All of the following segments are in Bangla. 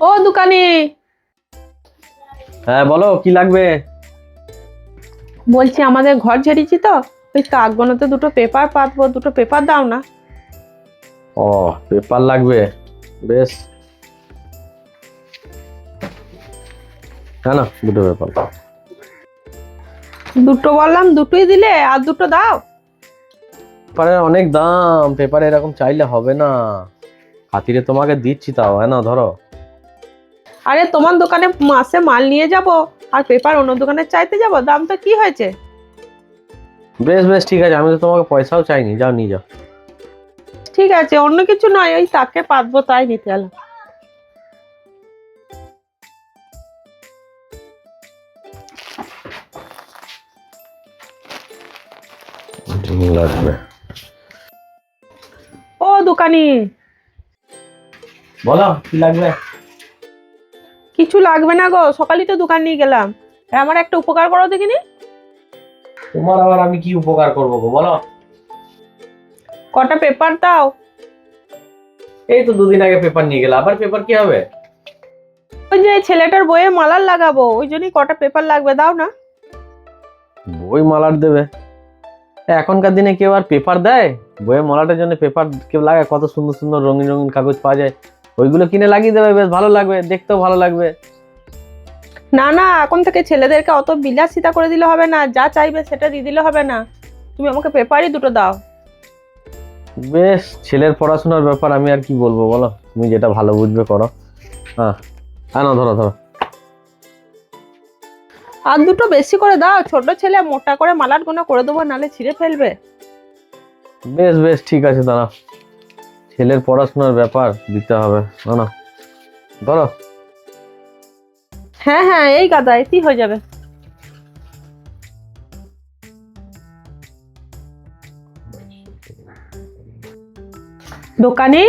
ও দোকানি, হ্যাঁ বলো কি লাগবে? বলছি আমাদের ঘর ঝেড়েছি তো, ওই কাকগুলোতে দুটো পেপার পাতবো, দুটো পেপার দাও না। ও পেপার লাগবে, বেশ। হ্যাঁ না, দুটো পেপার। দুটো বললাম, দুটোই দিলে, আর দুটো দাও। পেপারের অনেক দাম, পেপারে এরকম চাইলে হবে না। খাতিরে তোমাকে দিচ্ছি, তাও হ্যাঁ না ধরো। আরে তোমার দোকানে মাসে মাল নিয়ে যাব, আর পেপার অন্য দোকানে চাইতে যাব, দাম তো কি হয়েছে? বেশ বেশ ঠিক আছে, আমি তো তোমাকে পয়সাও চাইনি, যাও নিয়ে যাও। ঠিক আছে, অন্য কিছু নয়, ওই তাকে পাতবো তাই নিতে এলাম। লাগবে। ও দোকানি, বলো কি লাগবে? কিছু লাগবে না গো, সকালেই তো দোকান নিয়ে গেলাম। আমার একটা উপকার করো দেখিনি। তোমার আবার আমি কি উপকার করবো গো, বলো। কটা পেপার দাও। এই তো দুদিন আগে পেপার নিয়ে গেলে, আবার পেপার কি হবে? ওই যে ছেলেটার বইয়ে মালার লাগাবো, ওই জন্যই কটা পেপার লাগবে, দাও না। বই মালার দেবে? এখনকার দিনে কেউ আর পেপার দেয়? বইয়ের মালাটার জন্য পেপার কেউ লাগায়? কত সুন্দর সুন্দর রঙিন রঙিন কাগজ পাওয়া যায়, ওইগুলো কিনে লাগিয়ে দেবে, বেশ ভালো লাগবে, দেখতেও ভালো লাগবে। না না, এখন থেকে ছেলেদেরকে অত বিলাসিতা করে দিলে হবে না, যা চাইবে সেটা দিয়ে দিলে হবে না। তুমি আমাকে পেপারই দুটো দাও। বেশ, ছেলের পড়াশোনার ব্যাপার, আমি আর কি বলবো বলো, তুমি যেটা ভালো বুঝবে করো। হ্যাঁ হ্যাঁ না, ধরো ধরো। আর দুটো বেশি করে দাও, ছোট ছেলে, মোটা করে মালার গোনা করে দেবো, নালে ছিঁড়ে ফেলবে। বেশ বেশ ঠিক আছে, দাঁড়া, ছেলের পড়াশোনার ব্যাপার, দিতে হবে। না না, ধরো। হ্যাঁ হ্যাঁ, এই গাদা এতেই হয়ে যাবে। দোকানে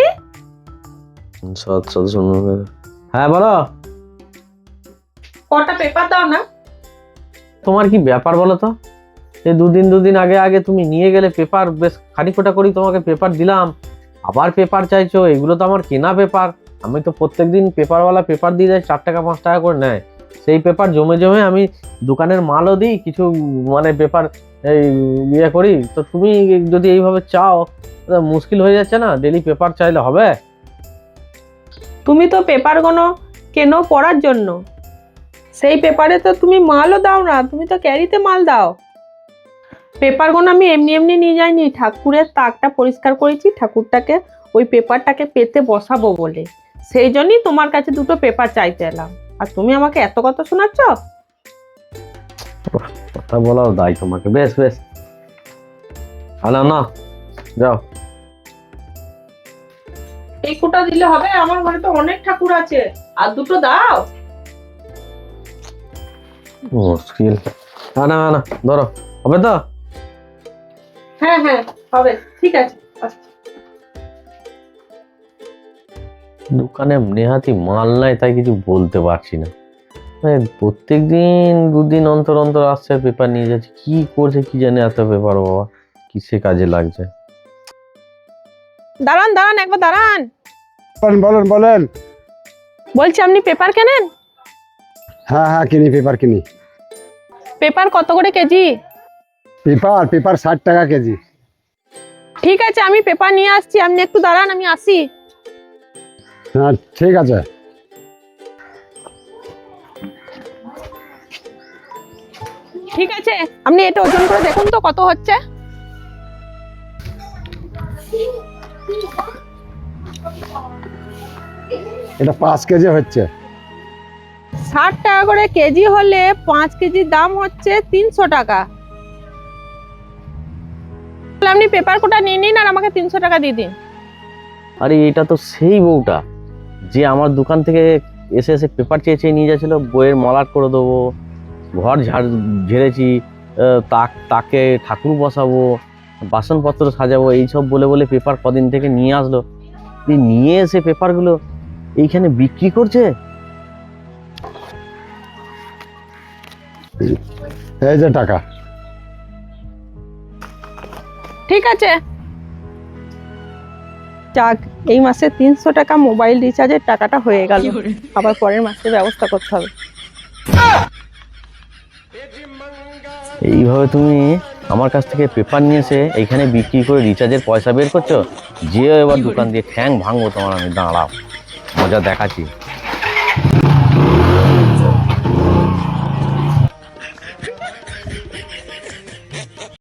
হ্যাঁ বলো। কটা পেপার দাও না। তোমার কি ব্যাপার বলো তো? এই দুদিন আগে আগে তুমি নিয়ে গেলে পেপার, বেশ খানিকটা করি তোমাকে পেপার দিলাম, আবার পেপার চাইছো? এগুলো তো আমার কেনা পেপার, আমি তো প্রত্যেকদিন পেপারওয়ালা পেপার দিয়ে যায়, 4 টাকা 5 টাকা করে নেয়। সেই পেপার জমে জমে আমি দোকানের মালও দিই কিছু, মানে পেপার এই ইয়ে করি। তো তুমি যদি এইভাবে চাও, মুশকিল হয়ে যাচ্ছে না? ডেলি পেপার চাইলে হবে? তুমি তো পেপার গোনো কেনো পড়ার জন্য, সেই পেপারে তো তুমি মালও দাও না, তুমি তো ক্যারিতে মাল দাও। পেপার গোনো আমি এমনি এমনি নিয়ে যাইনি, ঠাকুরের তাকটা পরিষ্কার করেছি, ঠাকুরটাকে ওই পেপারটাকে পেতে বসাবো বলে, সেই জন্যই তোমার কাছে দুটো পেপার চাইতে এলাম। আর তুমি আমাকে এত কথা শোনাচ্ছ। কথা বলাও দায় তোমাকে, বেশ বেশ, হ্যালো না, যাও। এই কোটা দিলে হবে? আমার ঘরে তো অনেক ঠাকুর আছে, আর দুটো দাও। মুশকিল। না না না, ধরো, হবে তো? হ্যাঁ হ্যাঁ হবে, ঠিক আছে। দোকানে নেহাতি মাল নাই, তাই কিছু বলতে পারছি না। প্রত্যেকদিন দুদিন অন্তর অন্তর আসছে, পেপার নিয়ে যাচ্ছে, কি করছে কি জানে এত পেপার, বাবা কিসে কাজে লাগছে। দাঁড়ান দাঁড়ান, একবার দাঁড়ান। বলেন বলেন বলেন। বলছি আপনি পেপার কেনেন? হ্যাঁ হ্যাঁ কিনি, পেপার কিনি। পেপার কত করে কেজি? পেপার পেপার 60 টাকা কেজি। ঠিক আছে, আমি পেপার নিয়ে আসছি, আপনি একটু দাঁড়ান, আমি আসি। হ্যাঁ ঠিক আছে। ঠিক আছে, আপনি এটা ওজন করে দেখুন তো কত হচ্ছে। এটা 5 কেজি হচ্ছে। 60 টাকা করে কেজি হলে 5 কেজির দাম হচ্ছে 300 টাকা। আপনি পেপার কোটা নিয়ে নিন, আর আমাকে 300 টাকা দিয়ে দিন। আরে এটা তো সেই বউটা, যে আমার দোকান থেকে এসে এসে পেপার চেয়ে চেয়ে নিয়ে যাচ্ছিল, বইয়ের মলাট করে দেবো, ঘর ঝেড়েছি, তাকে ঠাকুর বসাবো, বাসনপত্র সাজাবো, এইসব বলে বলে পেপার কদিন থেকে নিয়ে আসলো। নিয়ে এসে পেপারগুলো এইখানে বিক্রি করছে। এই যে টাকা। ঠিক আছে, যাক, এই মাসে 300 টাকা মোবাইল রিচার্জের টাকাটা হয়ে গেল। আবার পরের মাসে ব্যবস্থা করতে হবে। এইভাবে তুমি আমার কাছ থেকে পেপার নিয়ে এসে এইখানে বিক্রি করে রিচার্জের পয়সা বের করছো? যেও এবার দোকান দিয়ে ঠ্যাং ভাঙবো তোমার, আমি দাঁড়াও, মজা দেখাচ্ছি।